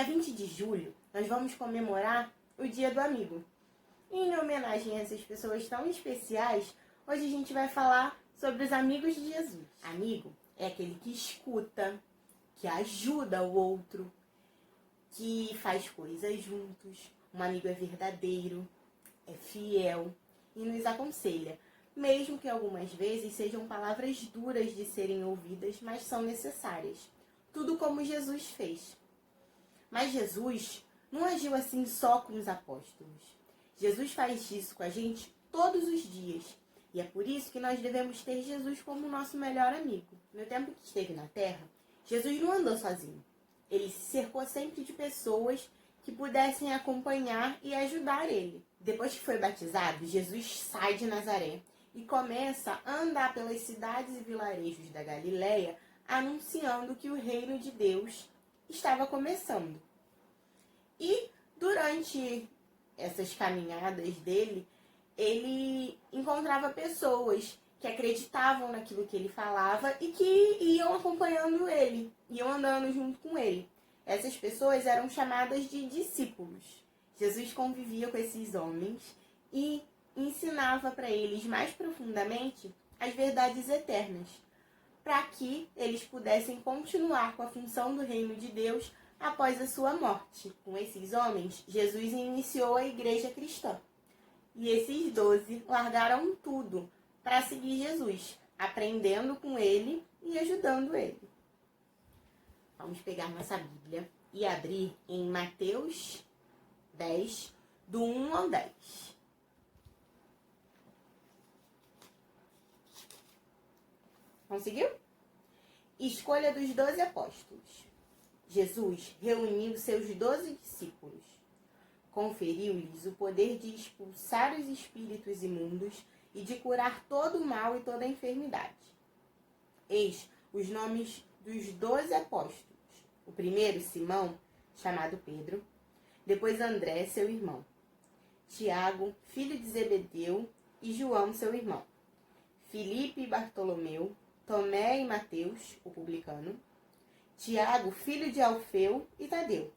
dia 20 de julho, nós vamos comemorar o Dia do Amigo. E em homenagem a essas pessoas tão especiais, hoje a gente vai falar sobre os amigos de Jesus. Amigo é aquele que escuta, que ajuda o outro, que faz coisas juntos. Um amigo é verdadeiro, é fiel e nos aconselha, mesmo que algumas vezes sejam palavras duras de serem ouvidas, mas são necessárias. Tudo como Jesus fez. Mas Jesus não agiu assim só com os apóstolos. Jesus faz isso com a gente todos os dias. E é por isso que nós devemos ter Jesus como nosso melhor amigo. No tempo que esteve na Terra, Jesus não andou sozinho. Ele se cercou sempre de pessoas que pudessem acompanhar e ajudar ele. Depois que foi batizado, Jesus sai de Nazaré e começa a andar pelas cidades e vilarejos da Galileia, anunciando que o reino de Deus estava começando. E durante essas caminhadas dele, ele encontrava pessoas que acreditavam naquilo que ele falava e que iam acompanhando ele, iam andando junto com ele. Essas pessoas eram chamadas de discípulos. Jesus convivia com esses homens e ensinava para eles mais profundamente as verdades eternas, para que eles pudessem continuar com a função do reino de Deus após a sua morte. Com esses homens, Jesus iniciou a igreja cristã. E esses 12 largaram tudo para seguir Jesus, aprendendo com ele e ajudando ele. Vamos pegar nossa Bíblia e abrir em Mateus 10, do 1 ao 10. Conseguiu? Escolha dos 12 apóstolos. Jesus reuniu seus 12 discípulos. Conferiu-lhes o poder de expulsar os espíritos imundos e de curar todo o mal e toda a enfermidade. Eis os nomes dos 12 apóstolos. O primeiro, Simão, chamado Pedro. Depois André, seu irmão. Tiago, filho de Zebedeu, e João, seu irmão. Filipe e Bartolomeu. Tomé e Mateus, o publicano. Tiago, filho de Alfeu e Tadeu.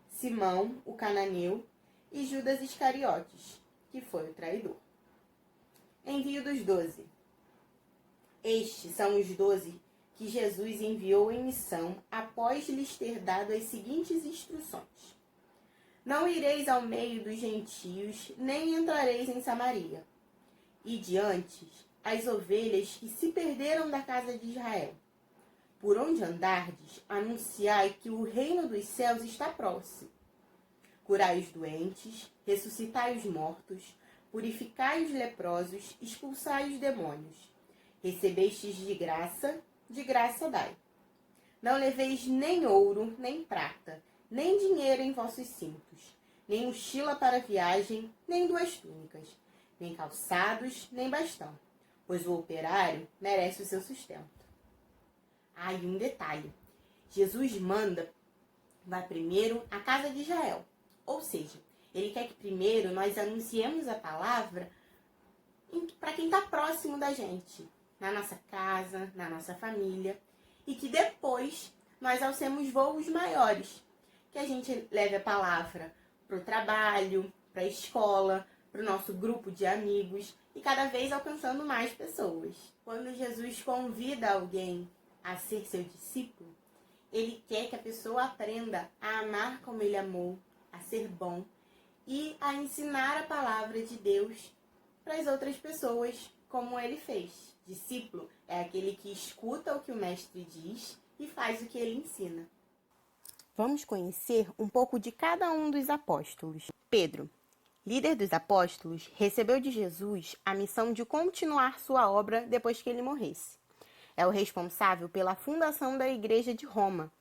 Simão, o cananeu. E Judas Iscariotes, que foi o traidor. Envio dos 12. Estes são os 12 que Jesus enviou em missão após lhes ter dado as seguintes instruções. Não ireis ao meio dos gentios, nem entrareis em Samaria. E diante as ovelhas que se perderam da casa de Israel. Por onde andardes, anunciai que o reino dos céus está próximo. Curai os doentes, ressuscitai os mortos, purificai os leprosos, expulsai os demônios. Recebestes de graça dai. Não leveis nem ouro, nem prata, nem dinheiro em vossos cintos, nem mochila para viagem, nem 2 túnicas, nem calçados, nem bastão, pois o operário merece o seu sustento. E um detalhe. Jesus manda vá primeiro à casa de Israel. Ou seja, ele quer que primeiro nós anunciemos a palavra para quem está próximo da gente, na nossa casa, na nossa família, e que depois nós alcemos voos maiores, que a gente leve a palavra para o trabalho, para a escola, para o nosso grupo de amigos e cada vez alcançando mais pessoas. Quando Jesus convida alguém a ser seu discípulo, ele quer que a pessoa aprenda a amar como ele amou, a ser bom e a ensinar a palavra de Deus para as outras pessoas, como ele fez. Discípulo é aquele que escuta o que o mestre diz e faz o que ele ensina. Vamos conhecer um pouco de cada um dos apóstolos. Pedro, líder dos apóstolos, recebeu de Jesus a missão de continuar sua obra depois que ele morresse. É o responsável pela fundação da Igreja de Roma,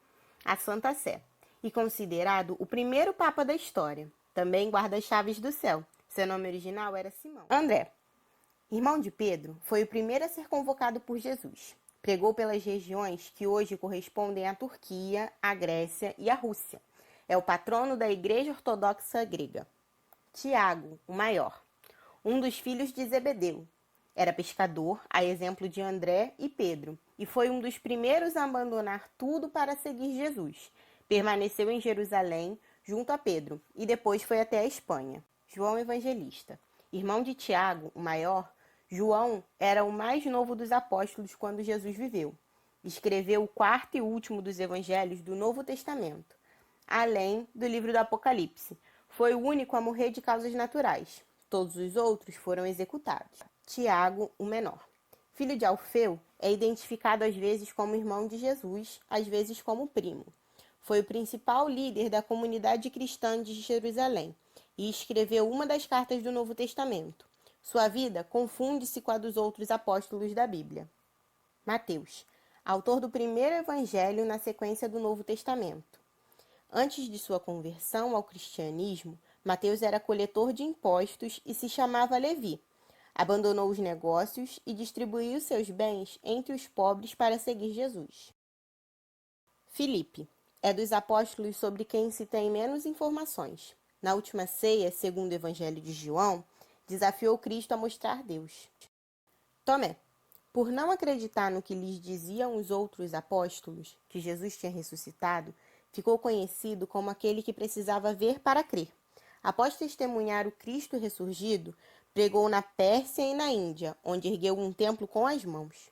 a Santa Sé, e considerado o primeiro papa da história. Também guarda as chaves do céu. Seu nome original era Simão. André, irmão de Pedro, foi o primeiro a ser convocado por Jesus. Pregou pelas regiões que hoje correspondem à Turquia, à Grécia e à Rússia. É o patrono da Igreja Ortodoxa Grega. Tiago, o maior, um dos filhos de Zebedeu. Era pescador, a exemplo de André e Pedro, e foi um dos primeiros a abandonar tudo para seguir Jesus. Permaneceu em Jerusalém, junto a Pedro, e depois foi até a Espanha. João Evangelista. Irmão de Tiago, o maior, João era o mais novo dos apóstolos quando Jesus viveu. Escreveu o quarto e último dos evangelhos do Novo Testamento, além do livro do Apocalipse. Foi o único a morrer de causas naturais. Todos os outros foram executados. Tiago, o menor. Filho de Alfeu, é identificado às vezes como irmão de Jesus, às vezes como primo. Foi o principal líder da comunidade cristã de Jerusalém e escreveu uma das cartas do Novo Testamento. Sua vida confunde-se com a dos outros apóstolos da Bíblia. Mateus, autor do primeiro evangelho na sequência do Novo Testamento. Antes de sua conversão ao cristianismo, Mateus era coletor de impostos e se chamava Levi. Abandonou os negócios e distribuiu seus bens entre os pobres para seguir Jesus. Filipe é dos apóstolos sobre quem se tem menos informações. Na última ceia, segundo o Evangelho de João, desafiou Cristo a mostrar Deus. Tomé, por não acreditar no que lhes diziam os outros apóstolos, que Jesus tinha ressuscitado, ficou conhecido como aquele que precisava ver para crer. Após testemunhar o Cristo ressurgido, pregou na Pérsia e na Índia, onde ergueu um templo com as mãos.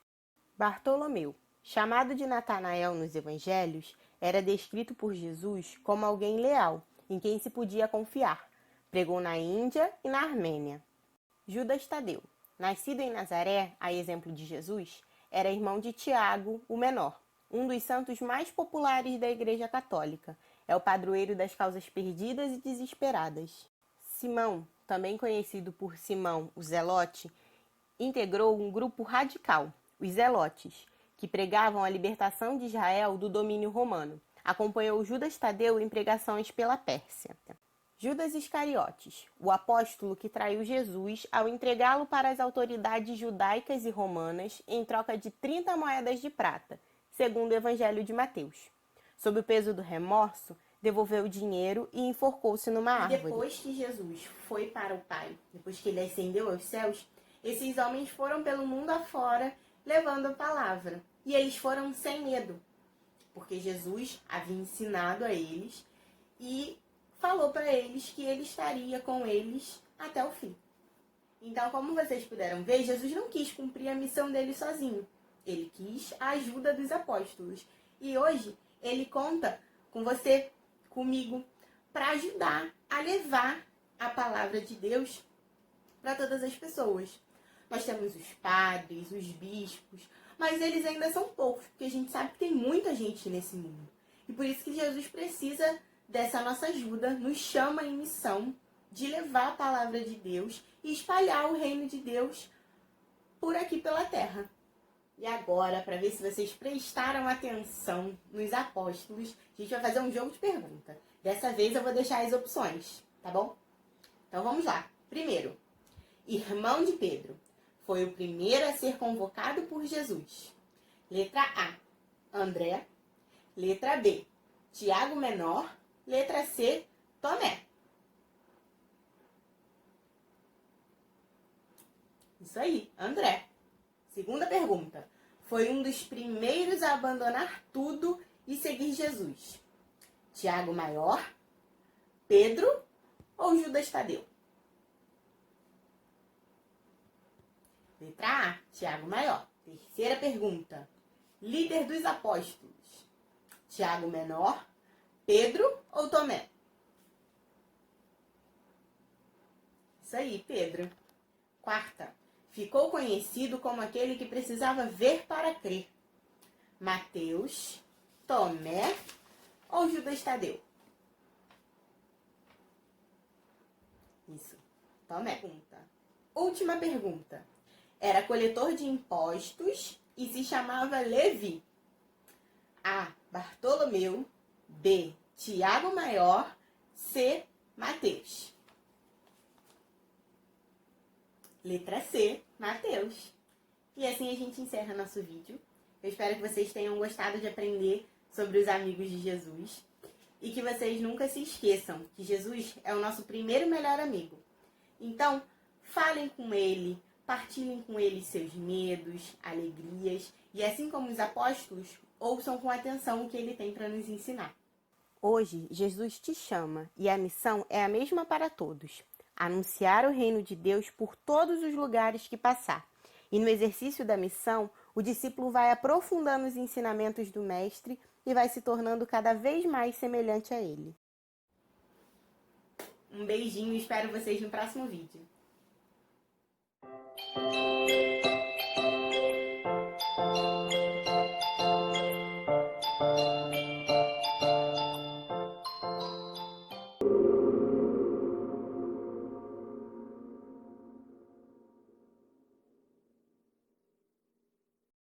Bartolomeu, chamado de Natanael nos evangelhos, era descrito por Jesus como alguém leal, em quem se podia confiar. Pregou na Índia e na Armênia. Judas Tadeu, nascido em Nazaré, a exemplo de Jesus, era irmão de Tiago, o menor, um dos santos mais populares da Igreja Católica. É o padroeiro das causas perdidas e desesperadas. Simão, também conhecido por Simão, o Zelote, integrou um grupo radical, os Zelotes, que pregavam a libertação de Israel do domínio romano. Acompanhou Judas Tadeu em pregações pela Pérsia. Judas Iscariotes, o apóstolo que traiu Jesus ao entregá-lo para as autoridades judaicas e romanas em troca de 30 moedas de prata, segundo o Evangelho de Mateus. Sob o peso do remorso, devolveu o dinheiro e enforcou-se numa árvore. Depois que Jesus foi para o Pai, depois que ele ascendeu aos céus, esses homens foram pelo mundo afora levando a palavra. E eles foram sem medo, porque Jesus havia ensinado a eles e falou para eles que ele estaria com eles até o fim. Então, como vocês puderam ver, Jesus não quis cumprir a missão dele sozinho. Ele quis a ajuda dos apóstolos. E hoje, ele conta com você, comigo, para ajudar a levar a palavra de Deus para todas as pessoas. Nós temos os padres, os bispos, mas eles ainda são poucos, porque a gente sabe que tem muita gente nesse mundo. E por isso que Jesus precisa dessa nossa ajuda, nos chama em missão de levar a palavra de Deus e espalhar o reino de Deus por aqui pela terra. E agora, para ver se vocês prestaram atenção nos apóstolos, a gente vai fazer um jogo de pergunta. Dessa vez eu vou deixar as opções, tá bom? Então vamos lá. Primeiro, irmão de Pedro. Foi o primeiro a ser convocado por Jesus. Letra A, André. Letra B, Tiago menor. Letra C, Tomé. Isso aí, André. Segunda pergunta. Foi um dos primeiros a abandonar tudo e seguir Jesus. Tiago maior, Pedro ou Judas Tadeu? Letra A, Tiago maior. Terceira pergunta. Líder dos apóstolos. Tiago menor, Pedro ou Tomé? Isso aí, Pedro. Quarta. Ficou conhecido como aquele que precisava ver para crer. Mateus, Tomé ou Judas Tadeu? Isso, Tomé. Última pergunta. Era coletor de impostos e se chamava Levi. A, Bartolomeu. B, Tiago maior. C, Mateus. Letra C, Mateus. E assim a gente encerra nosso vídeo. Eu espero que vocês tenham gostado de aprender sobre os amigos de Jesus. E que vocês nunca se esqueçam que Jesus é o nosso primeiro e melhor amigo. Então, falem com ele, partilhem com ele seus medos, alegrias. E assim como os apóstolos, ouçam com atenção o que ele tem para nos ensinar. Hoje, Jesus te chama e a missão é a mesma para todos: anunciar o reino de Deus por todos os lugares que passar. E no exercício da missão, o discípulo vai aprofundando os ensinamentos do Mestre e vai se tornando cada vez mais semelhante a ele. Um beijinho e espero vocês no próximo vídeo.